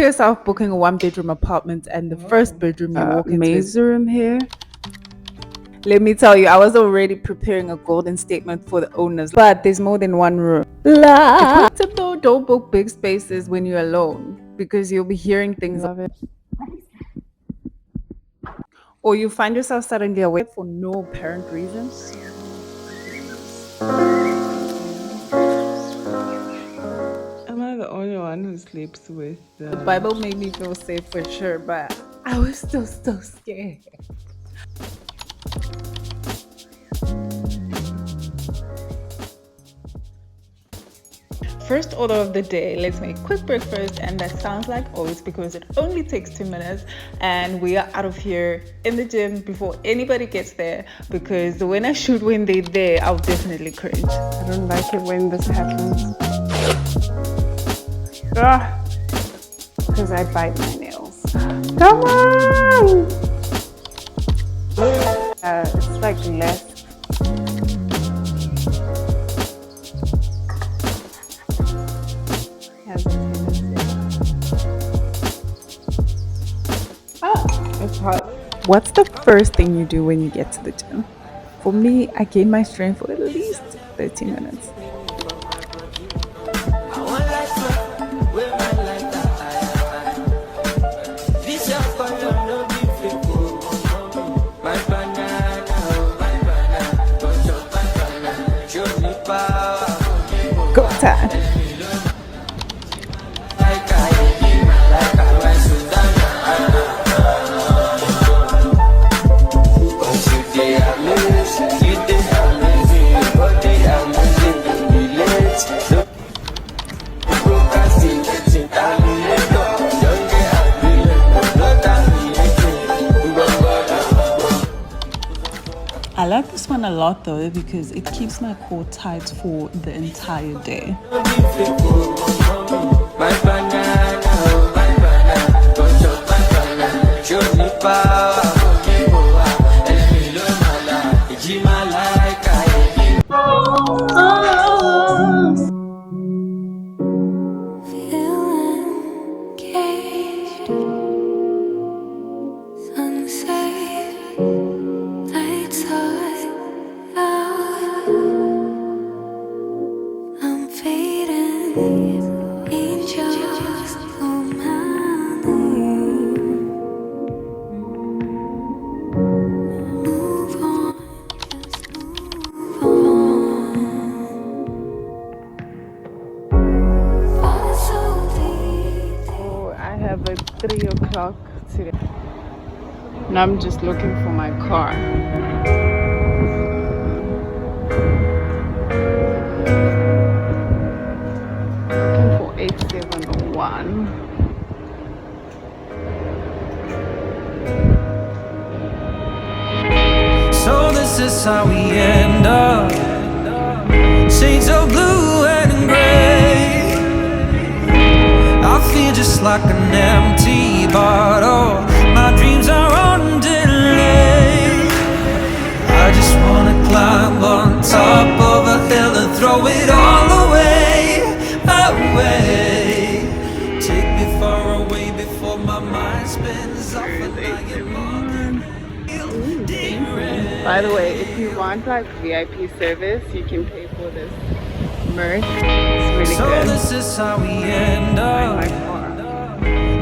yourself booking a one-bedroom apartment and the first bedroom you walk into is room here. Let me tell you, I was already preparing a golden statement for the owners, but there's more than one room. Tip though, don't book big spaces when you're alone because you'll be hearing things Love it. or you find yourself suddenly awake for no apparent reason. Am I the only one who sleeps with The Bible made me feel safe for sure, but I was still so scared. First order of the day, let's make quick breakfast, and that sounds like oats because it only takes 2 minutes and we are out of here in the gym before anybody gets there, because when I shoot when they're there, I'll definitely cringe. I don't like it when this happens. Because I bite my nails. Come on! It's like less. Has a tendency. It's hot. What's the first thing you do when you get to the gym? For me, I gain my strength for at least 30 minutes. Go time. I like this one a lot though because it keeps my core tight for the entire day. I have a 3 o'clock today. Now I'm just looking for my car. Looking for 8701. So this is how we end up. Shades of blue and gray. I feel just like an empty bottle. My dreams are on delay. I just wanna climb on top of a hill and throw it all away, away. Take me far away before my mind spins off and I am on derailed. By the way, if you want like VIP service, you can pay for this merch. It's really So good. this is how we end up. My car.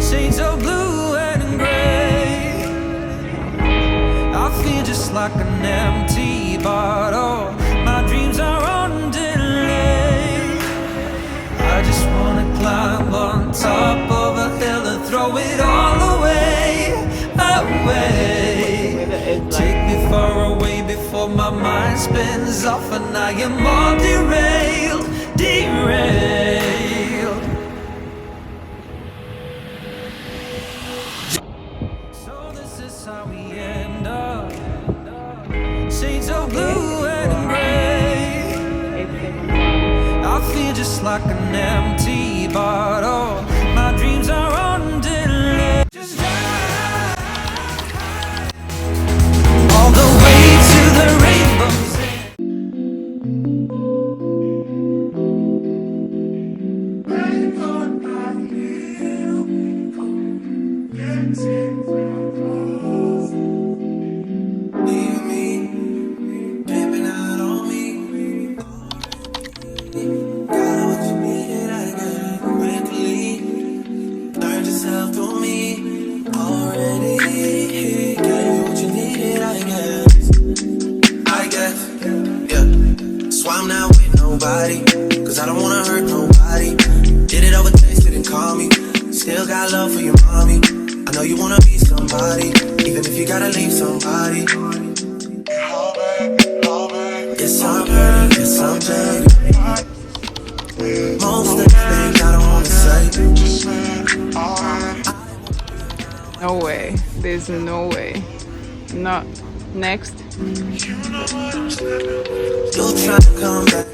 Shades of blue and gray. I feel just like an empty bottle. My dreams are on delay. I just wanna climb on top of a hill and throw it all away, away. Take me far away before my mind spins off and I am all derailed, derailed. So this is how we end up. Shades of blue and gray. I feel just like an empty bottle. My dreams are on delay. Just all the way to the rainbow's end. know you wanna be somebody, even if you gotta leave somebody. Yes, I'm hurt, yes, I'm jaded. Most of the things I don't wanna say. No way. There's no way. Not next. You'll try to come back.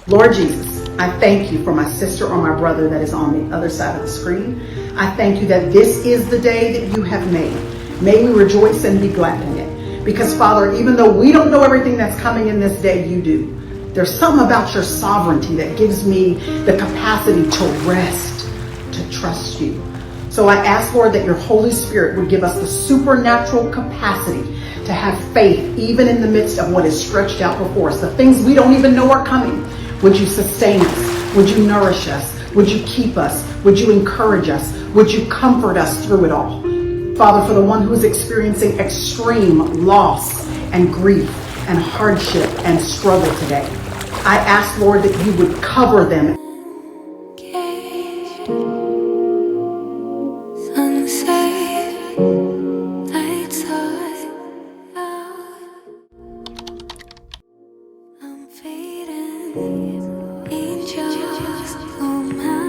Lord Jesus, I thank you for my sister or my brother that is on the other side of the screen. I thank you that this is the day that you have made. May we rejoice and be glad in it. Because Father, even though we don't know everything that's coming in this day, you do. There's something about your sovereignty that gives me the capacity to rest, to trust you. So I ask, Lord, that your Holy Spirit would give us the supernatural capacity to have faith even in the midst of what is stretched out before us, the things we don't even know are coming. Would you sustain us? Would you nourish us? Would you keep us? Would you encourage us? Would you comfort us through it all? Father, for the one who is experiencing extreme loss and grief and hardship and struggle today, I ask, Lord, that you would cover them. Angels come out.